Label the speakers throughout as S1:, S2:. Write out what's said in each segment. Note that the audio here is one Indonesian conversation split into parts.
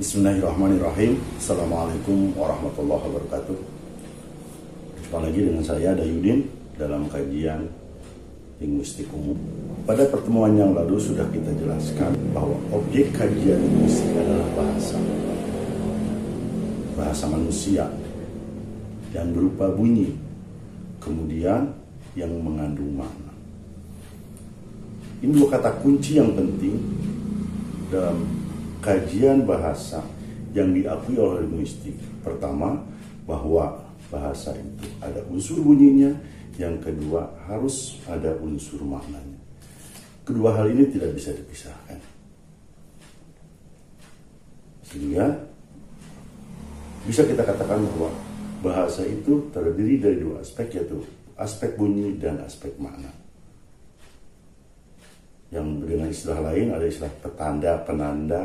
S1: Bismillahirrahmanirrahim. Assalamualaikum warahmatullahi wabarakatuh. Jumpa lagi dengan saya Dayudin dalam kajian linguistik umum. Pada pertemuan yang lalu sudah kita jelaskan bahwa objek kajian linguistik adalah bahasa manusia yang berupa bunyi, kemudian yang mengandung makna. Ini dua kata kunci yang penting dalam kajian bahasa yang diakui oleh linguistik. Pertama, bahwa bahasa itu ada unsur bunyinya. Yang kedua, harus ada unsur maknanya. Kedua hal ini tidak bisa dipisahkan. Sehingga bisa kita katakan bahwa bahasa itu terdiri dari dua aspek, yaitu aspek bunyi dan aspek makna. Yang dengan istilah lain ada istilah petanda, penanda,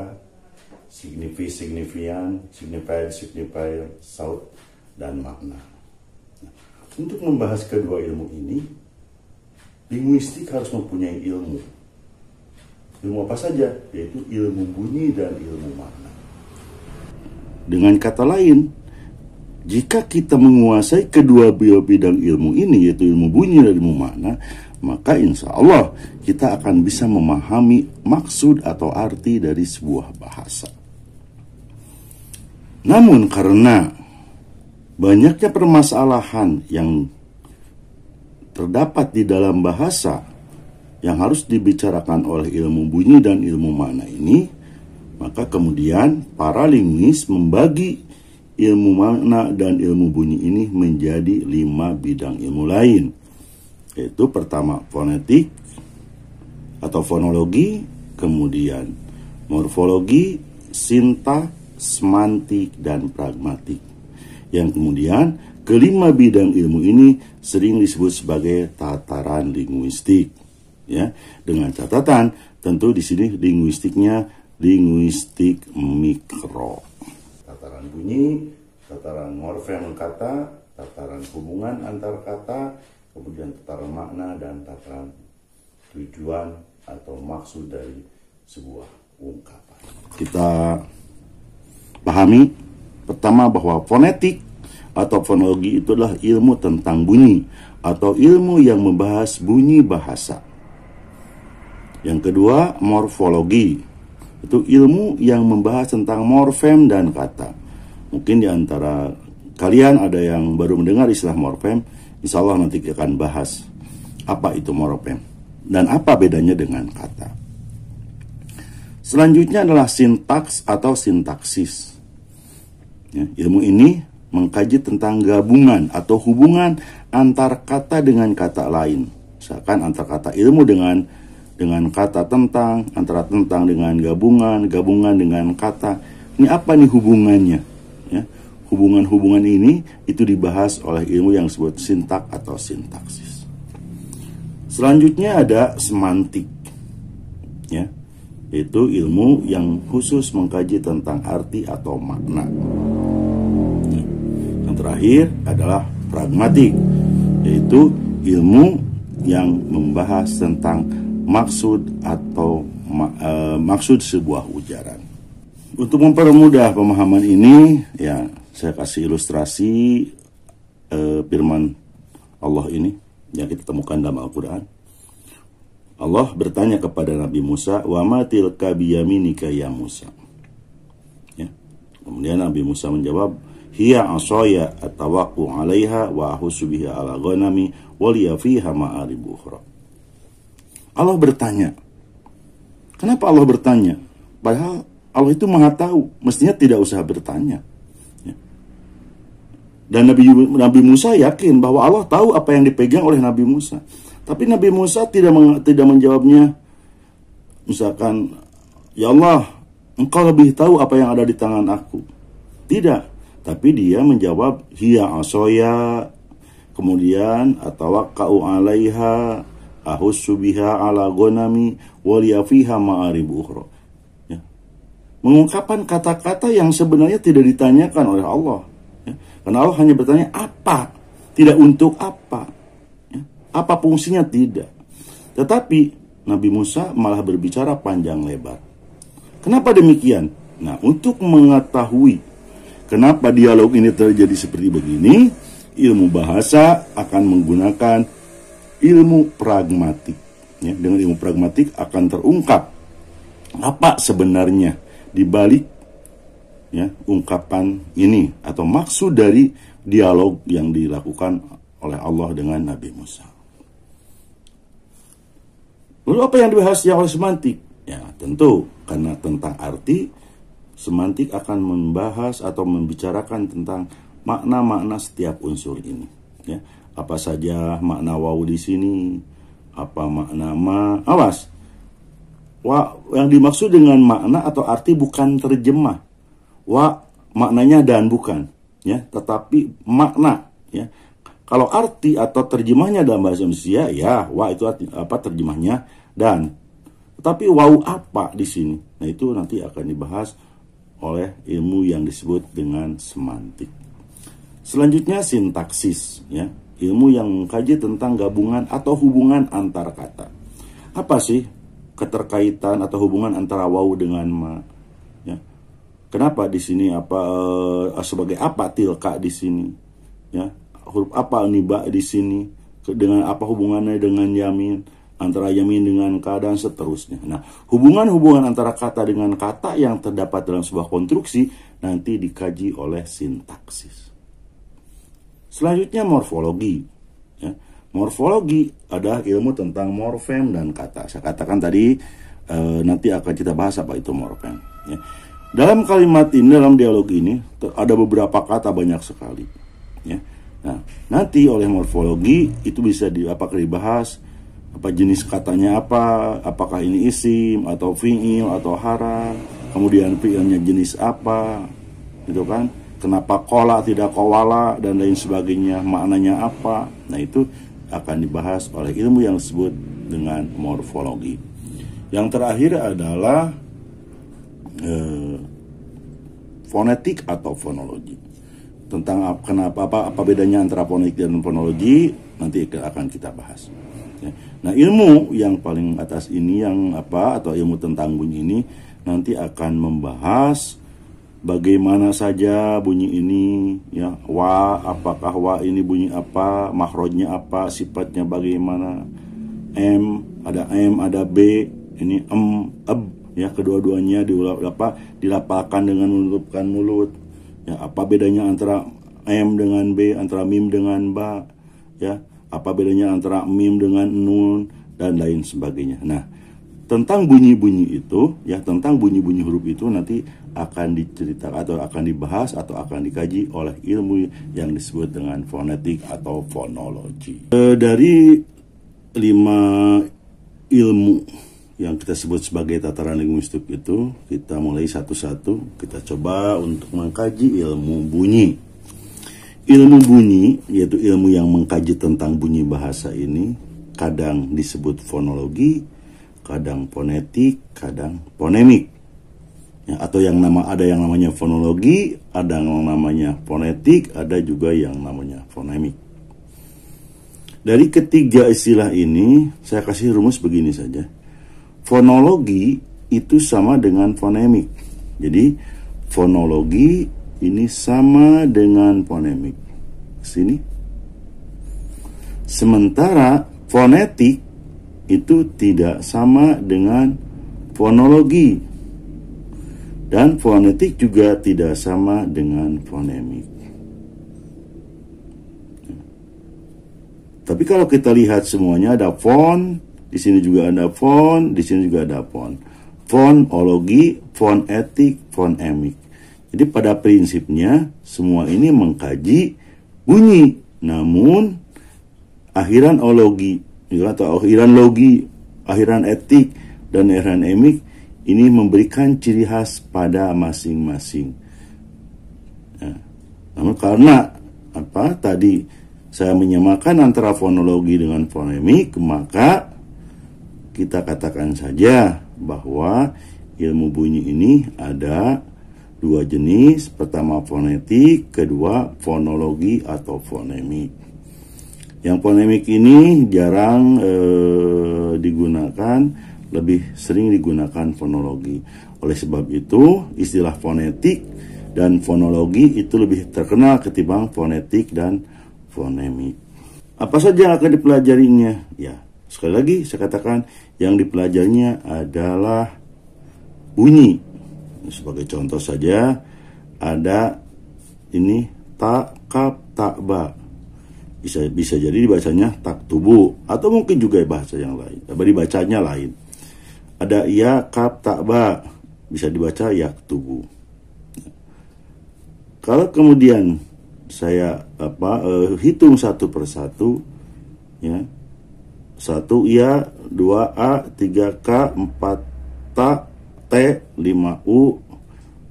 S1: signifian, signifier, sound, dan makna. Nah, untuk membahas kedua ilmu ini, linguistik harus mempunyai ilmu. Ilmu apa saja? Yaitu ilmu bunyi dan ilmu makna. Dengan kata lain, jika kita menguasai kedua bidang ilmu ini, yaitu ilmu bunyi dan ilmu makna, maka insya Allah kita akan bisa memahami maksud atau arti dari sebuah bahasa. Namun karena banyaknya permasalahan yang terdapat di dalam bahasa yang harus dibicarakan oleh ilmu bunyi dan ilmu makna ini, maka kemudian para linguis membagi ilmu makna dan ilmu bunyi ini menjadi 5 bidang ilmu lain. Yaitu pertama fonetik atau fonologi, kemudian morfologi, sintaks, semantik, dan pragmatik. Yang kemudian kelima bidang ilmu ini sering disebut sebagai tataran linguistik. Ya, dengan catatan tentu di sini linguistiknya linguistik mikro. Tataran bunyi, tataran morfem kata, tataran hubungan antar kata, kemudian tataran makna, dan tataran tujuan atau maksud dari sebuah ungkapan. Kita pahami pertama bahwa fonetik atau fonologi itu adalah ilmu tentang bunyi atau ilmu yang membahas bunyi bahasa. Yang kedua, morfologi itu ilmu yang membahas tentang morfem dan kata. Mungkin di antara kalian ada yang baru mendengar istilah morfem. Insya Allah nanti kita akan bahas apa itu morfem dan apa bedanya dengan kata. Selanjutnya adalah sintaks atau sintaksis. Ya, ilmu ini mengkaji tentang gabungan atau hubungan antar kata dengan kata lain. Misalkan antar kata ilmu dengan kata tentang, antara tentang dengan gabungan, gabungan dengan kata. Ini apa nih hubungannya? Ya. Hubungan-hubungan ini itu dibahas oleh ilmu yang disebut sintak atau sintaksis. Selanjutnya ada semantik, ya, yaitu ilmu yang khusus mengkaji tentang arti atau makna. Yang terakhir adalah pragmatik, yaitu ilmu yang membahas tentang maksud atau maksud sebuah ujaran. Untuk mempermudah pemahaman ini, ya, saya kasih ilustrasi firman Allah ini yang kita temukan dalam Al-Quran. Allah bertanya kepada Nabi Musa, "Wa ma tilka biyaminika ya Musa?" Ya. Kemudian Nabi Musa menjawab, "Hiya asaya atawaqqu 'alaiha wa ahussu biha 'ala ghanami wa liya fiha ma'arib ukhra." Allah bertanya. Kenapa Allah bertanya? Padahal Allah itu Maha tahu, mestinya tidak usah bertanya. Dan Nabi Musa yakin bahwa Allah tahu apa yang dipegang oleh Nabi Musa. Tapi Nabi Musa tidak menjawabnya, misalkan, "Ya Allah, Engkau lebih tahu apa yang ada di tangan aku." Tidak. Tapi dia menjawab, "Hiya asoya," kemudian, "atawakka'u 'alaiha, ahussu biha 'ala ghanami, wa liya fiha ma'arib ukhra." Ya. Mengungkapkan kata-kata yang sebenarnya tidak ditanyakan oleh Allah. Ya. Karena Allah hanya bertanya apa, tidak untuk apa. Ya. Apa fungsinya, tidak. Tetapi Nabi Musa malah berbicara panjang lebar. Kenapa demikian? Nah, untuk mengetahui kenapa dialog ini terjadi seperti begini, ilmu bahasa akan menggunakan ilmu pragmatik. Ya, dengan ilmu pragmatik akan terungkap apa sebenarnya di balik ungkapan ini atau maksud dari dialog yang dilakukan oleh Allah dengan Nabi Musa. Lalu apa yang dibahas oleh semantik? Ya, tentu karena tentang arti, semantik akan membahas atau membicarakan tentang makna-makna setiap unsur ini. Ya, apa saja makna waw di sini, apa makna ma. Awas, yang dimaksud dengan makna atau arti bukan terjemah. Wa maknanya dan bukan, ya, tetapi makna. Ya, kalau arti atau terjemahnya dalam bahasa Indonesia, ya, wa itu apa terjemahnya dan. Tapi waw apa di sini? Nah, itu nanti akan dibahas oleh ilmu yang disebut dengan semantik. Selanjutnya sintaksis, ya, ilmu yang mengkaji tentang gabungan atau hubungan antar kata. Apa sih keterkaitan atau hubungan antara waw dengan ma? Ya. Kenapa di sini sebagai apa tilka di sini? Ya, huruf apa niba di sini? Dengan apa hubungannya dengan yamin? Antara yamin dengan ka dan seterusnya. Nah, hubungan-hubungan antara kata dengan kata yang terdapat dalam sebuah konstruksi nanti dikaji oleh sintaksis. Selanjutnya morfologi. Ya, morfologi adalah ilmu tentang morfem dan kata. Saya katakan tadi nanti akan kita bahas apa itu morfem. Ya. Dalam kalimat ini, dalam dialog ini ada beberapa kata banyak sekali. Ya. Nah, nanti oleh morfologi itu bisa dibahas. Apa jenis katanya apa, apakah ini isim atau fi'il atau hara, kemudian fi'ilnya jenis apa, gitu kan, kenapa kola tidak kowala dan lain sebagainya, maknanya apa. Nah, itu akan dibahas oleh ilmu yang disebut dengan morfologi. Yang terakhir adalah fonetik atau fonologi. Tentang apa bedanya antara fonetik dan fonologi nanti akan kita bahas. Nah, ilmu yang paling atas ini atau ilmu tentang bunyi ini nanti akan membahas bagaimana saja bunyi ini, ya, wa, apakah wa ini bunyi apa, makhrajnya apa, sifatnya bagaimana, m, ada b, ini ya, kedua-duanya dilapalkan dengan menutupkan mulut. Ya, apa bedanya antara m dengan b, antara mim dengan ba, ya. Apa bedanya antara mim dengan nun dan lain sebagainya. Nah, tentang bunyi-bunyi itu, ya, tentang bunyi-bunyi huruf itu nanti akan diceritakan atau akan dibahas atau akan dikaji oleh ilmu yang disebut dengan fonetik atau fonologi. Dari 5 ilmu yang kita sebut sebagai tataran linguistik itu, kita mulai satu-satu. Kita coba untuk mengkaji ilmu bunyi. Ilmu bunyi, yaitu ilmu yang mengkaji tentang bunyi bahasa ini, kadang disebut fonologi, kadang fonetik, kadang fonemik. Ya, atau ada yang namanya fonologi, ada yang namanya fonetik, ada juga yang namanya fonemik. Dari ketiga istilah ini, saya kasih rumus begini saja. Fonologi itu sama dengan fonemik. Jadi, fonologi ini sama dengan fonemik. Sini. Sementara fonetik itu tidak sama dengan fonologi. Dan fonetik juga tidak sama dengan fonemik. Tapi kalau kita lihat semuanya ada fon, di sini juga ada fon, di sini juga ada fon. Fonologi, fonetik, fonemik. Jadi pada prinsipnya semua ini mengkaji bunyi, namun akhiran ologi atau akhiran logi, akhiran etik dan akhiran emik ini memberikan ciri khas pada masing-masing. Ya. Namun karena tadi saya menyamakan antara fonologi dengan fonemik, maka kita katakan saja bahwa ilmu bunyi ini ada 2 jenis, pertama fonetik, kedua fonologi atau fonemik. Yang fonemik ini jarang digunakan lebih sering digunakan fonologi. Oleh sebab itu, istilah fonetik dan fonologi itu lebih terkenal ketimbang fonetik dan fonemik. Apa saja yang akan dipelajarinya? Ya, sekali lagi saya katakan yang dipelajarinya adalah bunyi. Sebagai contoh saja, ada ini tak, kap, tak, ba. Bisa jadi dibacanya tak tubuh, atau mungkin juga bahasa yang lain. Dibacanya lain. Ada ya, kap, tak, ba. Bisa dibaca ya tubuh. Kalau kemudian saya hitung satu persatu, ya, 1 ya, 2 a, 3 k, 4 ta, t, 5 u,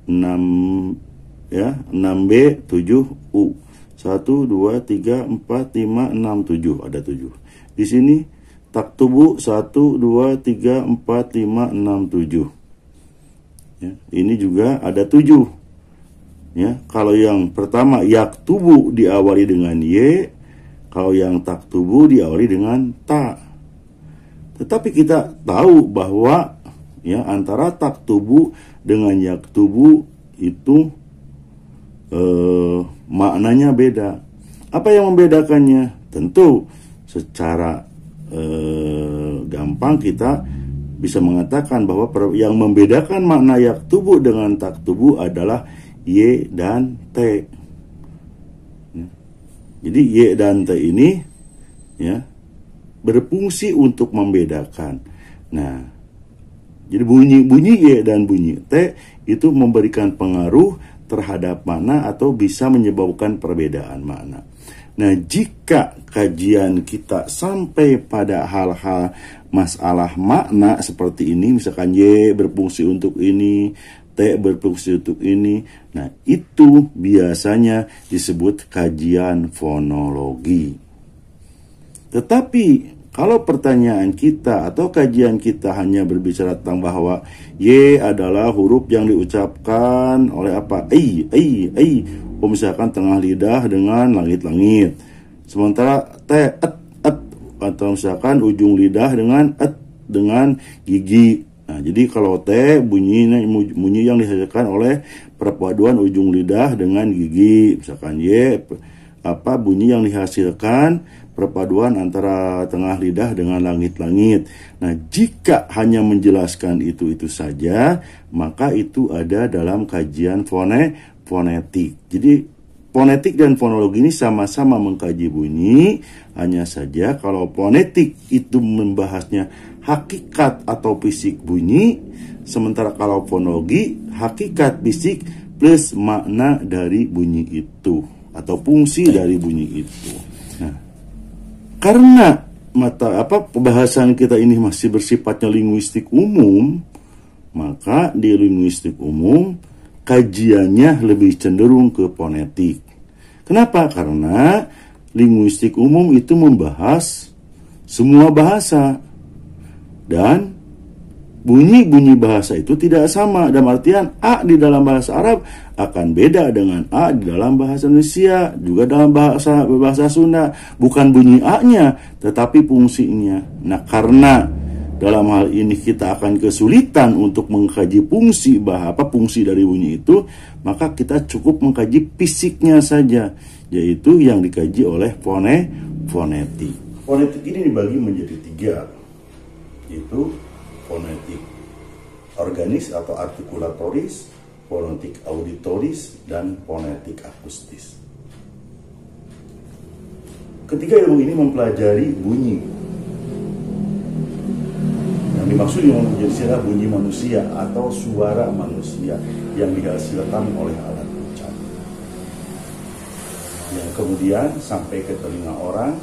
S1: 6 ya, 6b, 7 u. 1 2 3 4 5 6 7, ada 7. Di sini tak tubuh 1 2 3 4 5 6 7. Ya, ini juga ada 7. Ya, kalau yang pertama yak tubuh diawali dengan y, kalau yang tak tubuh diawali dengan ta. Tetapi kita tahu bahwa ya antara tak tubuh dengan yak tubuh itu maknanya beda. Apa yang membedakannya? Tentu secara gampang kita bisa mengatakan bahwa yang membedakan makna yak tubuh dengan tak tubuh adalah y dan t. Jadi y dan t ini ya berfungsi untuk membedakan. Nah, jadi bunyi y dan bunyi t itu memberikan pengaruh terhadap makna atau bisa menyebabkan perbedaan makna. Nah, jika kajian kita sampai pada hal-hal masalah makna seperti ini, misalkan y berfungsi untuk ini, t berfungsi untuk ini, nah itu biasanya disebut kajian fonologi. Tetapi kalau pertanyaan kita atau kajian kita hanya berbicara tentang bahwa Y adalah huruf yang diucapkan oleh apa? Misalkan tengah lidah dengan langit-langit. Sementara T, atau misalkan ujung lidah dengan dengan gigi. Nah, jadi kalau T bunyi yang dihasilkan oleh perpaduan ujung lidah dengan gigi. Misalkan Y bunyi yang dihasilkan perpaduan antara tengah lidah dengan langit-langit. Nah, jika hanya menjelaskan itu saja, maka itu ada dalam kajian fonetik. Jadi, fonetik dan fonologi ini sama-sama mengkaji bunyi, hanya saja kalau fonetik itu membahasnya hakikat atau fisik bunyi, sementara kalau fonologi hakikat fisik plus makna dari bunyi itu atau fungsi dari bunyi itu. Nah, karena pembahasan kita ini masih bersifatnya linguistik umum, maka di linguistik umum kajiannya lebih cenderung ke fonetik. Kenapa? Karena linguistik umum itu membahas semua bahasa dan bunyi-bunyi bahasa itu tidak sama. Dalam artian A di dalam bahasa Arab akan beda dengan A di dalam bahasa Indonesia, juga dalam bahasa Sunda. Bukan bunyi A-nya, tetapi fungsinya. Nah, karena dalam hal ini kita akan kesulitan untuk mengkaji fungsi fungsi dari bunyi itu, maka kita cukup mengkaji fisiknya saja, yaitu yang dikaji oleh fonetik. Fonetik ini dibagi menjadi 3, yaitu fonetik organis atau artikulatoris, fonetik auditoris, dan fonetik akustis. Ketiga ilmu ini mempelajari bunyi. Yang dimaksud dengan menjadi bunyi manusia atau suara manusia yang dihasilkan oleh alat ucap, yang kemudian sampai ke telinga orang,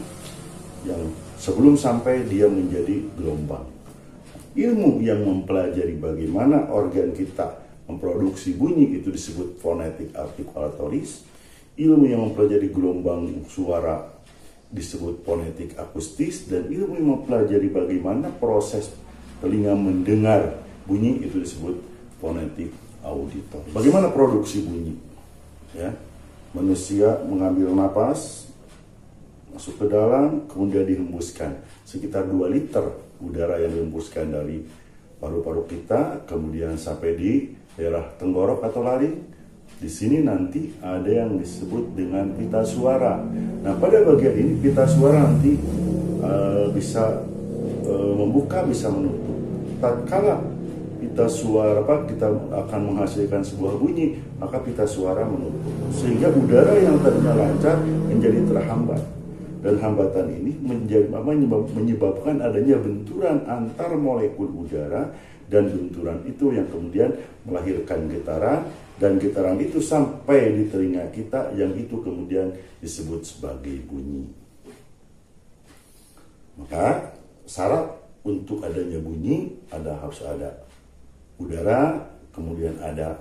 S1: yang sebelum sampai dia menjadi gelombang. Ilmu yang mempelajari bagaimana organ kita memproduksi bunyi itu disebut fonetik artikulatoris. Ilmu yang mempelajari gelombang suara disebut fonetik akustis. Dan ilmu yang mempelajari bagaimana proses telinga mendengar bunyi itu disebut fonetik auditor. Bagaimana produksi bunyi? Ya, manusia mengambil napas, masuk ke dalam, kemudian dihembuskan. Sekitar 2 liter udara yang dihembuskan dari paru-paru kita, kemudian sampai di daerah tenggorok atau laring. Di sini nanti ada yang disebut dengan pita suara. Nah, pada bagian ini pita suara nanti bisa membuka, bisa menutup. Tatkala pita suara kita akan menghasilkan sebuah bunyi, maka pita suara menutup. Sehingga udara yang tadinya lancar menjadi terhambat. Dan hambatan ini menyebabkan adanya benturan antar molekul udara, dan benturan itu yang kemudian melahirkan getaran, dan getaran itu sampai di telinga kita, yang itu kemudian disebut sebagai bunyi. Maka syarat untuk adanya bunyi harus ada udara, kemudian ada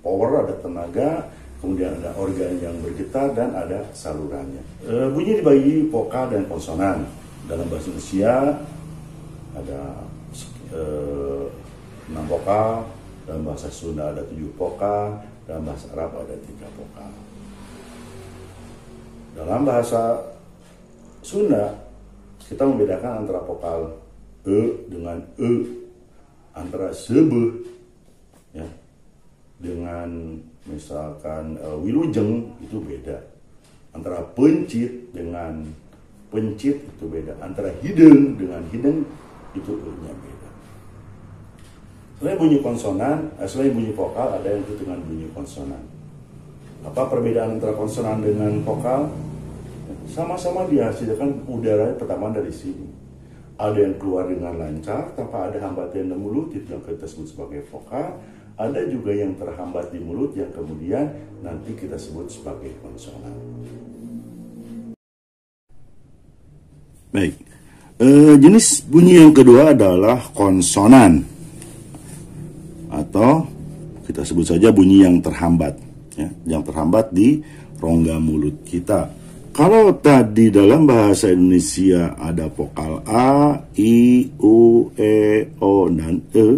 S1: power, ada tenaga, kemudian ada organ yang bergetar, dan ada salurannya. Bunyi dibagi vokal dan konsonan. Dalam bahasa Indonesia ada 6 vokal, dalam bahasa Sunda ada 7 vokal, dalam bahasa Arab ada 3 vokal. Dalam bahasa Sunda kita membedakan antara vokal dengan antara sebe, ya, dengan misalkan wilujeng itu beda, antara pencit dengan pencit itu beda, antara hidung dengan hidung itu nya beda. Selain bunyi konsonan, selain bunyi vokal, ada yang disebut dengan bunyi konsonan. Apa perbedaan antara konsonan dengan vokal? Sama-sama dihasilkan udara pertama dari sini. Ada yang keluar dengan lancar tanpa ada hambatan di mulut, itu yang kita sebut sebagai vokal. Ada juga yang terhambat di mulut, yang kemudian nanti kita sebut sebagai konsonan. Baik, jenis bunyi yang kedua adalah konsonan, atau kita sebut saja bunyi yang terhambat, ya, yang terhambat di rongga mulut kita. Kalau tadi dalam bahasa Indonesia ada vokal A, I, U, E, O, dan E,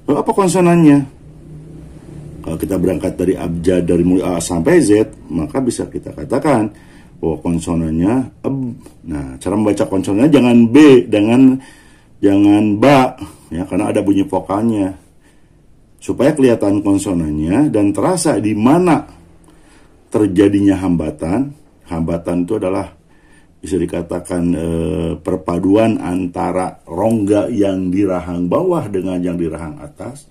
S1: apa konsonannya? Kalau kita berangkat dari abjad dari mulai A sampai Z, maka bisa kita katakan bahwa konsonannya Nah, cara membaca konsonannya jangan B, jangan ba, ya, karena ada bunyi vokalnya. Supaya kelihatan konsonannya dan terasa di mana terjadinya hambatan. Hambatan itu adalah bisa dikatakan perpaduan antara rongga yang di rahang bawah dengan yang di rahang atas.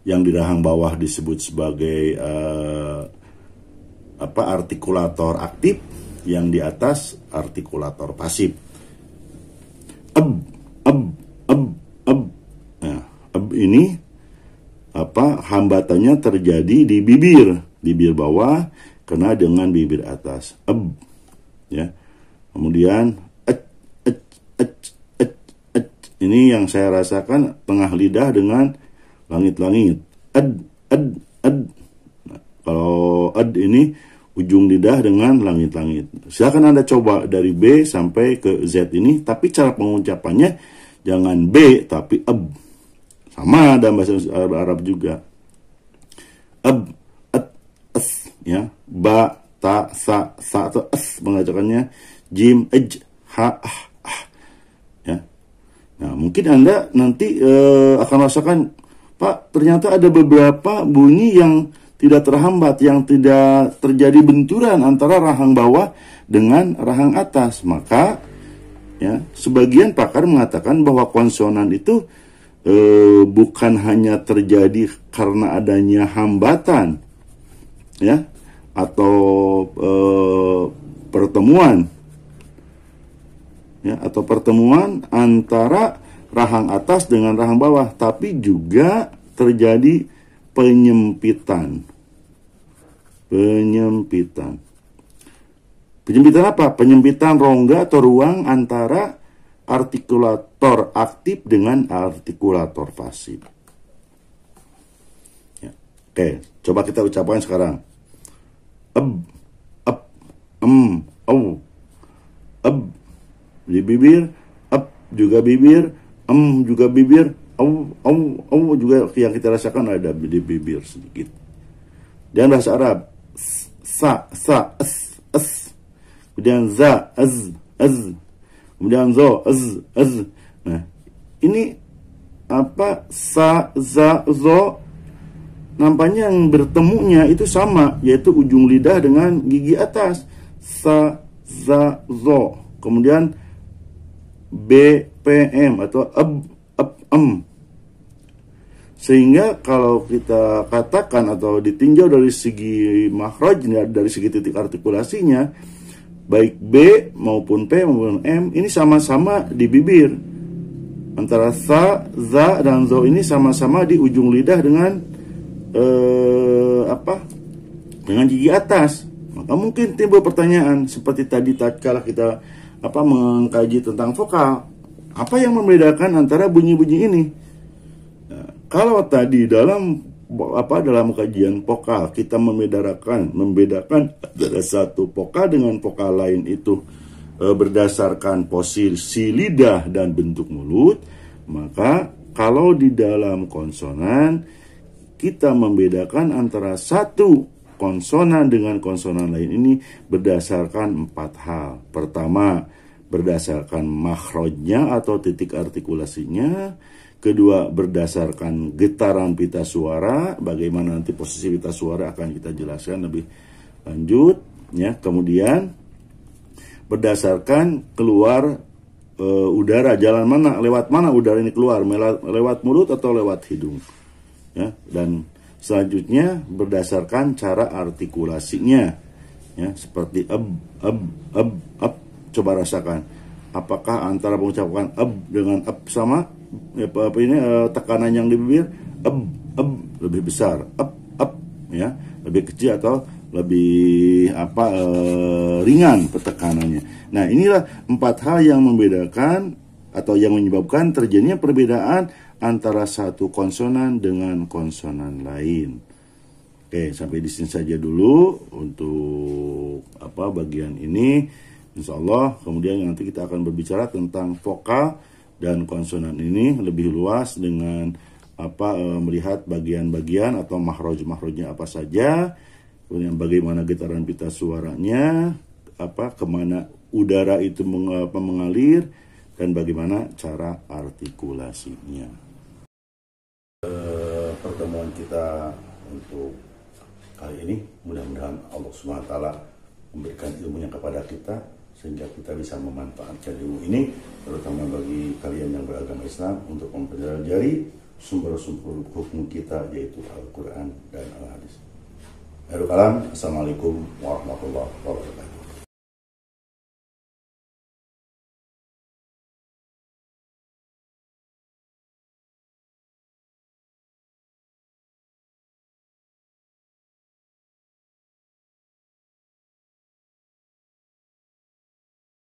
S1: Yang di rahang bawah disebut sebagai artikulator aktif, yang di atas artikulator pasif. Nah, ini hambatannya terjadi di bibir bawah kena dengan bibir atas, ya. Kemudian ini yang saya rasakan tengah lidah dengan langit-langit. Nah, kalau ini ujung lidah dengan langit-langit. Silakan Anda coba dari B sampai ke Z ini, tapi cara pengucapannya jangan B tapi sama dalam bahasa Arab juga. Ya, ba, ta, sa atau mengajarkannya jim, ha, ya. Nah, mungkin Anda nanti akan rasakan, Pak, ternyata ada beberapa bunyi yang tidak terhambat, yang tidak terjadi benturan antara rahang bawah dengan rahang atas. Maka, ya, sebagian pakar mengatakan bahwa konsonan itu bukan hanya terjadi karena adanya hambatan, ya, atau pertemuan, ya, atau pertemuan antara rahang atas dengan rahang bawah, tapi juga terjadi penyempitan. Penyempitan apa? Penyempitan rongga atau ruang antara artikulator aktif dengan artikulator pasif. Ya. Oke, coba kita ucapkan sekarang. Di bibir, juga bibir, juga bibir, juga yang kita rasakan ada di bibir sedikit. Dan bahasa Arab, sa, es. Kemudian za, az. Kemudian zo, az. Nah, ini sa, za, zo, nampaknya yang bertemunya itu sama, yaitu ujung lidah dengan gigi atas. Sa, za, zo. Kemudian b, p, m atau em. Sehingga kalau kita katakan atau ditinjau dari segi makhrajnya, dari segi titik artikulasinya, baik B maupun P maupun M ini sama-sama di bibir. Antara sa, za, dan zo ini sama-sama di ujung lidah dengan dengan gigi atas. Maka mungkin timbul pertanyaan seperti tadi tatkala kita mengkaji tentang vokal, apa yang membedakan antara bunyi-bunyi ini? Nah, kalau tadi dalam kajian vokal kita membedakan antara satu vokal dengan vokal lain itu berdasarkan posisi lidah dan bentuk mulut, maka kalau di dalam konsonan kita membedakan antara satu konsonan dengan konsonan lain ini berdasarkan 4 hal. Pertama, berdasarkan makhrajnya atau titik artikulasinya. Kedua, berdasarkan getaran pita suara. Bagaimana nanti posisi pita suara akan kita jelaskan lebih lanjut. Ya, kemudian berdasarkan keluar udara, jalan mana, lewat mana udara ini keluar, lewat mulut atau lewat hidung. Ya, dan selanjutnya berdasarkan cara artikulasinya, ya, seperti coba rasakan apakah antara pengucapan dengan sama, tekanan yang di bibir lebih besar, ya, lebih kecil atau lebih ringan tekanannya. Nah, inilah 4 hal yang membedakan atau yang menyebabkan terjadinya perbedaan antara satu konsonan dengan konsonan lain. Oke, sampai di sini saja dulu untuk bagian ini. Insya Allah kemudian nanti kita akan berbicara tentang vokal dan konsonan ini lebih luas dengan melihat bagian-bagian atau makhraj-makhrajnya apa saja, kemudian bagaimana getaran pita suaranya, kemana udara itu mengalir, dan bagaimana cara artikulasinya. Pertemuan kita untuk kali ini mudah-mudahan Allah SWT memberikan ilmunya kepada kita sehingga kita bisa memanfaatkan ilmu ini, terutama bagi kalian yang beragama Islam, untuk mempelajari sumber-sumber hukum kita, yaitu Al-Quran dan Al-Hadis. Assalamualaikum warahmatullahi wabarakatuh.